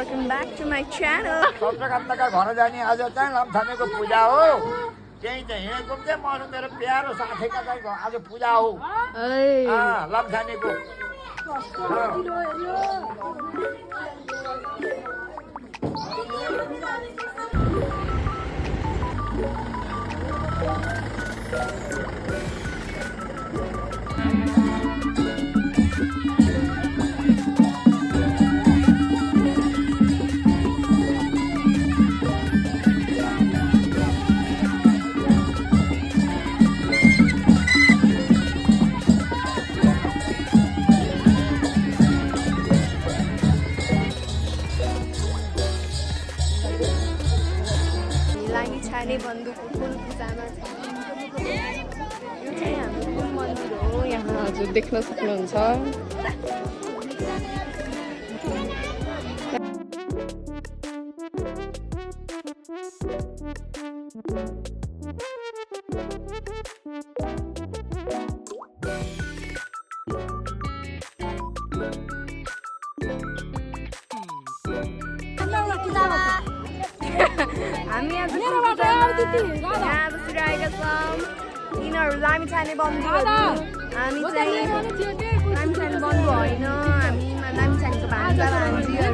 welcome back to my channel. सब्जकान्तका घर जाने आज चाहिँ लम्थानेको पूजा हो। त्यही चाहिँ हिँडेको चाहिँ म मेरो प्यारो साथीका चाहिँ आज पूजा हो। लम्थानेको लामिछाने बन्धुको कुल पूजामा छ। यो चाहिँ हाम्रो कुल मन्दिर हो। यहाँ हजुर देख्न सक्नुहुन्छ। हामी आज यहाँ बसिरहेका छौँ। यिनीहरू लामिछाने बन्धुहरू। हामी चाहिँ लामिछाने बन्धु होइन, हामी लामिछानेको भान्जा भान्जीहरू